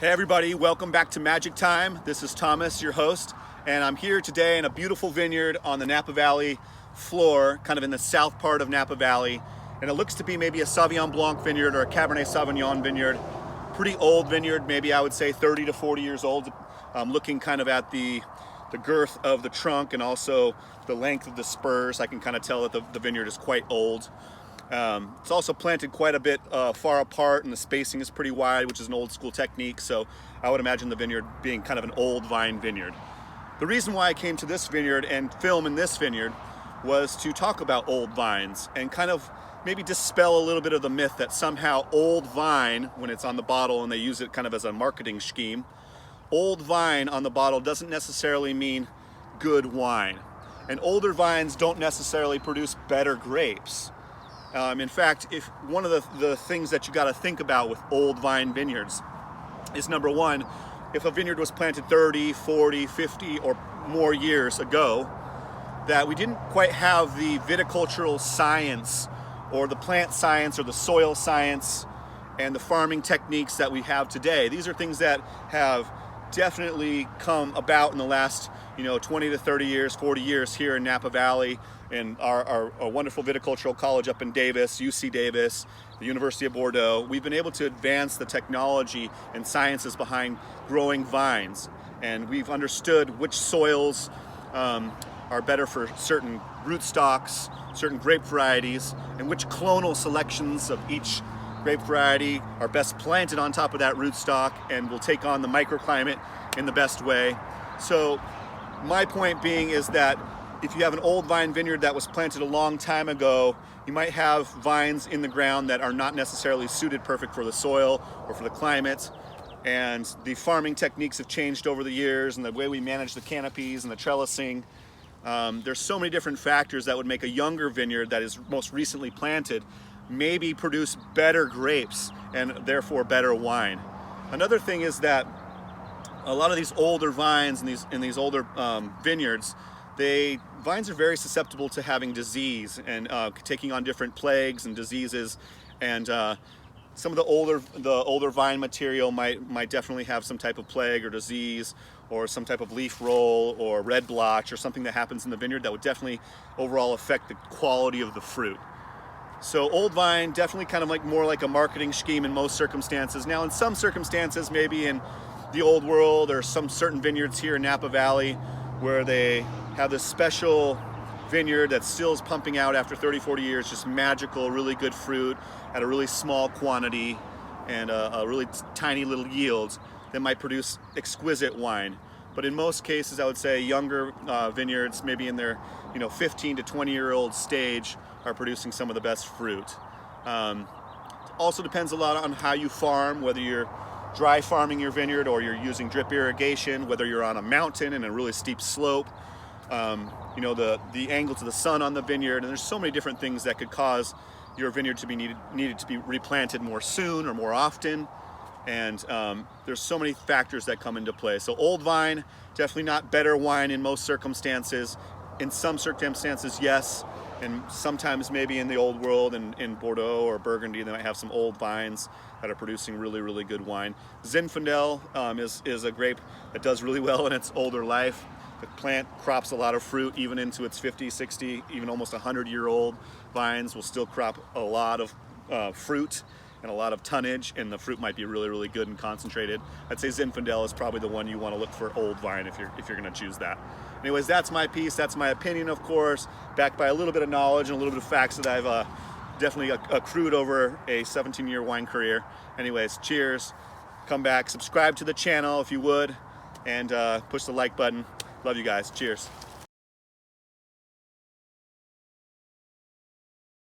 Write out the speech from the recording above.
Hey everybody, welcome back to Magic Time. This is Thomas, your host, and I'm here today in a beautiful vineyard on the Napa Valley floor, kind of in the south part of Napa Valley. And it looks to be maybe a Sauvignon Blanc vineyard or a Cabernet Sauvignon vineyard. Pretty old vineyard, maybe I would say 30 to 40 years old. Looking kind of at the girth of the trunk and also the length of the spurs, I can kind of tell that the vineyard is quite old. It's also planted quite a bit far apart, and the spacing is pretty wide, which is an old school technique, so I would imagine the vineyard being kind of an old vine vineyard. The reason why I came to this vineyard and film in this vineyard was to talk about old vines and kind of maybe dispel a little bit of the myth that somehow old vine, when it's on the bottle and they use it kind of as a marketing scheme, old vine on the bottle doesn't necessarily mean good wine. And older vines don't necessarily produce better grapes. In fact, if one of the things that you got to think about with old vine vineyards is, number one, if a vineyard was planted 30, 40, 50 or more years ago, that we didn't quite have the viticultural science or the plant science or the soil science and the farming techniques that we have today. These are things that have definitely come about in the last 20 to 30 years, 40 years here in Napa Valley, and our wonderful viticultural college up in Davis, UC Davis, the University of Bordeaux. We've been able to advance the technology and sciences behind growing vines, and we've understood which soils are better for certain rootstocks, certain grape varieties, and which clonal selections of each grape variety are best planted on top of that rootstock and will take on the microclimate in the best way. So my point being is that if you have an old vine vineyard that was planted a long time ago, you might have vines in the ground that are not necessarily suited perfect for the soil or for the climate. And the farming techniques have changed over the years, and the way we manage the canopies and the trellising. There's so many different factors that would make a younger vineyard that is most recently planted maybe produce better grapes and therefore better wine. Another thing is that a lot of these older vines in these older vineyards, vines are very susceptible to having disease and taking on different plagues and diseases, and some of the older vine material might definitely have some type of plague or disease or some type of leaf roll or red blotch or something that happens in the vineyard that would definitely overall affect the quality of the fruit. So old vine, definitely kind of more like a marketing scheme in most circumstances. Now in some circumstances, maybe in the old world or some certain vineyards here in Napa Valley where they have this special vineyard that still is pumping out after 30, 40 years, just magical, really good fruit at a really small quantity and a really tiny little yield that might produce exquisite wine. But in most cases, I would say younger vineyards, maybe in their 15 to 20-year-old stage, are producing some of the best fruit. Also depends a lot on how you farm, whether you're dry farming your vineyard or you're using drip irrigation, whether you're on a mountain and a really steep slope, the angle to the sun on the vineyard, and there's so many different things that could cause your vineyard to be needed to be replanted more soon or more often. And there's so many factors that come into play. So old vine, definitely not better wine in most circumstances. In some circumstances, yes. And sometimes maybe in the old world, in Bordeaux or Burgundy, they might have some old vines that are producing really, really good wine. Zinfandel is a grape that does really well in its older life. The plant crops a lot of fruit even into its 50, 60, even almost 100-year-old vines will still crop a lot of fruit and a lot of tonnage, and the fruit might be really, really good and concentrated. I'd say Zinfandel is probably the one you want to look for old vine if you're going to choose that. Anyways, that's my piece. That's my opinion, of course, backed by a little bit of knowledge and a little bit of facts that I've definitely accrued over a 17-year wine career. Anyways, cheers. Come back, subscribe to the channel if you would, and push the like button. Love you guys. Cheers.